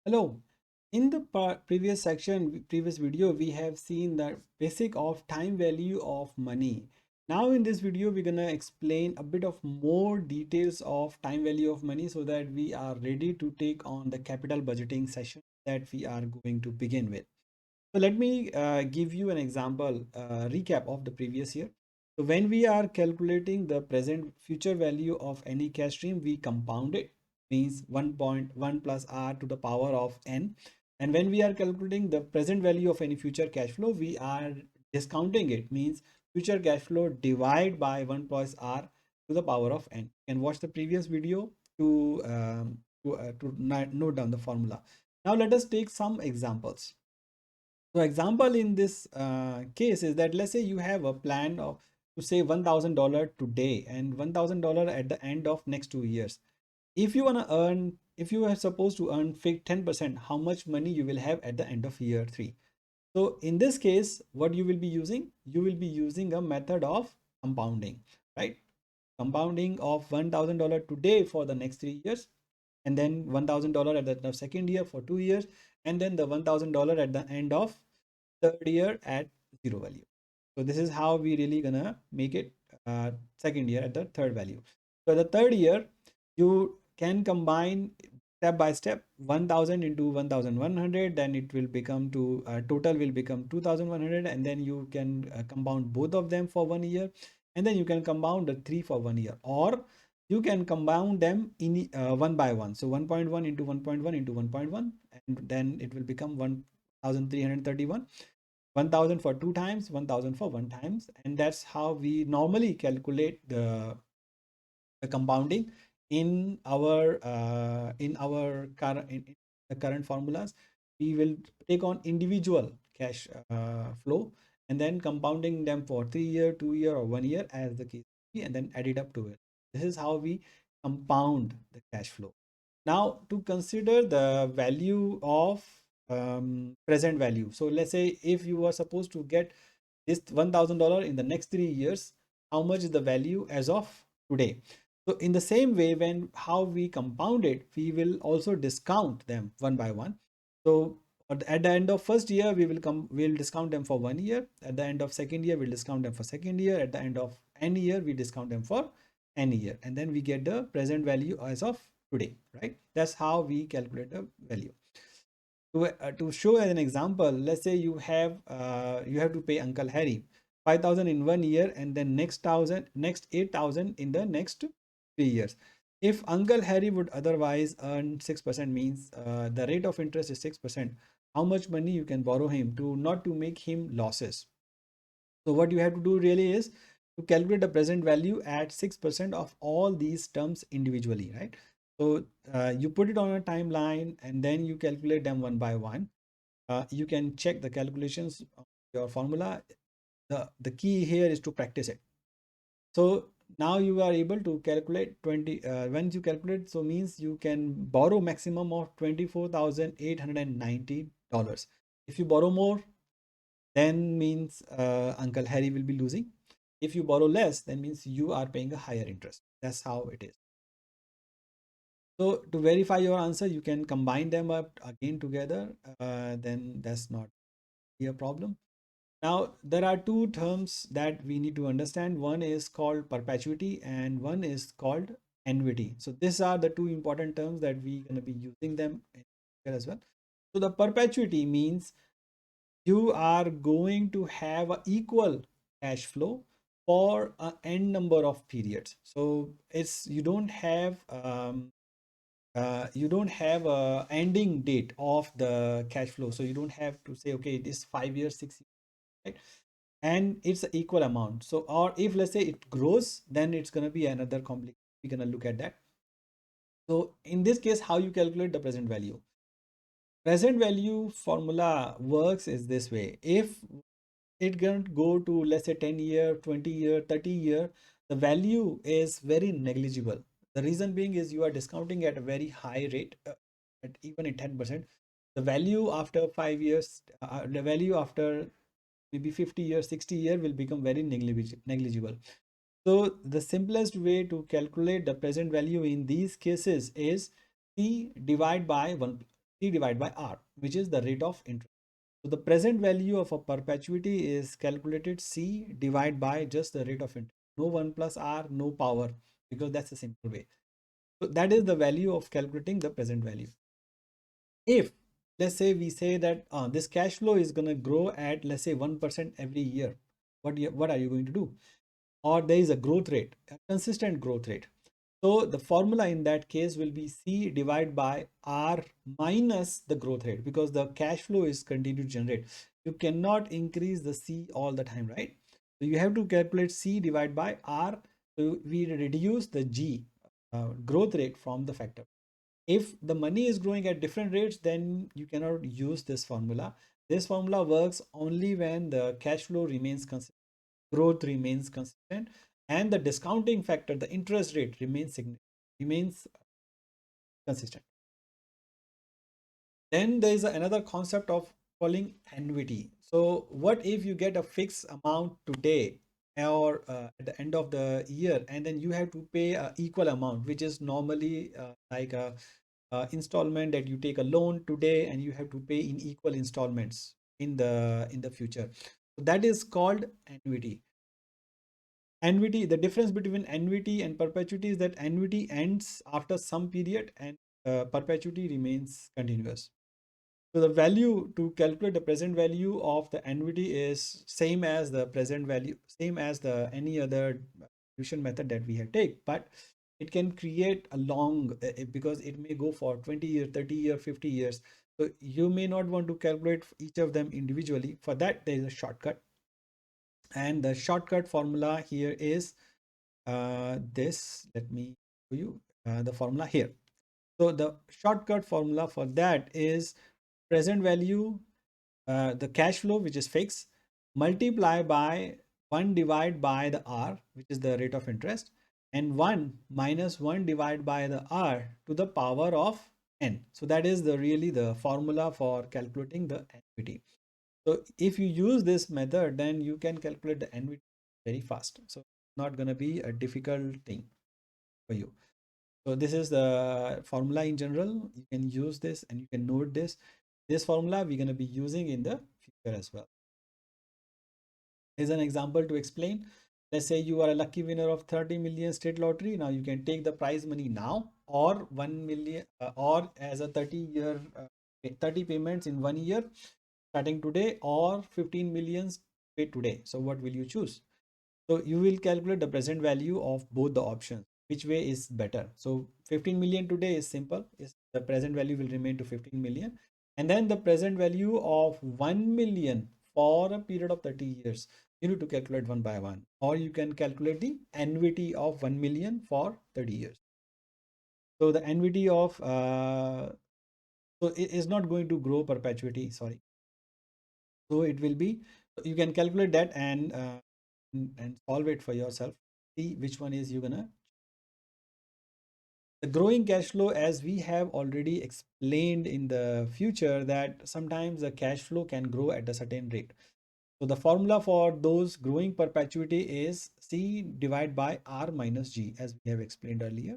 Hello. In the previous section, previous video, we have seen the basic of time value of money. Now in this video, we're gonna explain a bit of more details of time value of money so that we are ready to take on the capital budgeting session that we are going to begin with. So let me give you an example, recap of the previous year. So when we are calculating the present future value of any cash stream, we compound it, means 1.1 plus r to the power of n. And when we are calculating the present value of any future cash flow, we are discounting it, means future cash flow divide by 1 plus r to the power of n. You can watch the previous video to note down the formula. Now let us take some examples. So example in this case is that let's say you have a plan of to save $1,000 today and $1,000 at the end of next 2 years. If you want to earn, if you are supposed to earn 10%, how much money you will have at the end of year 3? So in this case, what you will be using? You will be using a method of compounding, right? Compounding of $1,000 today for the next 3 years, and then $1,000 at the end of second year for 2 years, and then the $1,000 at the end of third year at zero value. So this is how we really gonna make it second year at the third value. So the third year, you can combine step by step 1000 into 1100, then it will become to total will become 2100, and then you can compound both of them for 1 year, and then you can compound the three for 1 year, or you can compound them in one by one. So 1.1 into 1.1 into 1.1, and then it will become 1331. 1000 for two times, 1000 for one times, and that's how we normally calculate the compounding in the current formulas. We will take on individual cash flow and then compounding them for 3 year, 2 year, or 1 year as the case be, and then add it up to it. This is how we compound the cash flow. Now to consider the value of present value. So let's say if you are supposed to get this $1,000 in the next 3 years, how much is the value as of today? So in the same way, when how we compound it, we will also discount them one by one. So at the end of first year, we'll discount them for 1 year. At the end of second year, we'll discount them for second year. At the end of n year, we discount them for n year, and then we get the present value as of today, right? That's how we calculate the value. To show as an example, let's say you have to pay Uncle Harry 5,000 in 1 year, and then next 8,000 in the next 3 years. If Uncle Harry would otherwise earn 6%, means the rate of interest is 6%, how much money you can borrow him to not to make him losses? So what you have to do really is to calculate the present value at 6% of all these terms individually, right? So you put it on a timeline and then you calculate them one by one. You can check the calculations of your formula. The key here is to practice it. So now you are able to calculate 20 once you calculate, so means you can borrow maximum of $24,890. If you borrow more, then means Uncle Harry will be losing. If you borrow less, then means you are paying a higher interest. That's how it is. So to verify your answer, you can combine them up again together. Then that's not be a problem. Now there are two terms that we need to understand. One is called perpetuity and one is called annuity. So these are the two important terms that we're going to be using them here as well. So the perpetuity means you are going to have an equal cash flow for an n number of periods. So it's you don't have a ending date of the cash flow. So you don't have to say, okay, it is 5 years, 6 years, right? And it's an equal amount. So, or if let's say it grows, then it's going to be another complication. We're going to look at that. So in this case, how you calculate the present value? Present value formula works is this way. If it can go to let's say 10 year, 20 year, 30 year, the value is very negligible. The reason being is you are discounting at a very high rate, at even at 10%. The value after 5 years, the value after maybe 50 years, 60 year will become very negligible. So the simplest way to calculate the present value in these cases is C divide by 1. C divided by R, which is the rate of interest. So the present value of a perpetuity is calculated C divided by just the rate of interest. No 1 plus R, no power, because that's a simple way. So that is the value of calculating the present value. If let's say we say that this cash flow is going to grow at, let's say, 1% every year, what are you going to do? Or there is a growth rate, a consistent growth rate. So the formula in that case will be C divided by R minus the growth rate, because the cash flow is continued to generate. You cannot increase the C all the time, right? So you have to calculate C divided by R. So we reduce the G, growth rate, from the factor. If the money is growing at different rates, then you cannot use this formula. This formula works only when the cash flow remains consistent, growth remains consistent, and the discounting factor, the interest rate, remains consistent. Then there is another concept of calling annuity. So what if you get a fixed amount today, or at the end of the year, and then you have to pay a equal amount, which is normally like a installment, that you take a loan today and you have to pay in equal installments in the future. So that is called annuity. Annuity, the difference between annuity and perpetuity is that annuity ends after some period, and perpetuity remains continuous. So the value to calculate the present value of the annuity is same as the present value, same as the any other distribution method that we have take, but it can create a long, because it may go for 20 years, 30 years, 50 years. So you may not want to calculate each of them individually. For that, there is a shortcut, and the shortcut formula here is this. Let me show you the formula here. So the shortcut formula for that is present value, the cash flow, which is fixed, multiply by 1 divided by the R, which is the rate of interest, and 1 minus 1 divided by the R to the power of n. So that is really the formula for calculating the annuity. So if you use this method, then you can calculate the annuity very fast. So it's not going to be a difficult thing for you. So this is the formula in general. You can use this and you can note this. This formula we're going to be using in the future as well. Here's an example to explain. Let's say you are a lucky winner of 30 million state lottery. Now you can take the prize money now, or 1 million, or as a 30 payments in 1 year starting today, or 15 millions paid today. So what will you choose? So you will calculate the present value of both the options. Which way is better? So 15 million today is simple. Is the present value will remain to 15 million. And then the present value of 1 million for a period of 30 years. You need to calculate one by one. Or you can calculate the annuity of 1 million for 30 years. So the annuity of, so it is not going to grow perpetuity, sorry. So it will be, you can calculate that and solve it for yourself. See which one is you gonna. The growing cash flow, as we have already explained in the future, that sometimes the cash flow can grow at a certain rate. So the formula for those growing perpetuity is C divided by R minus G, as we have explained earlier.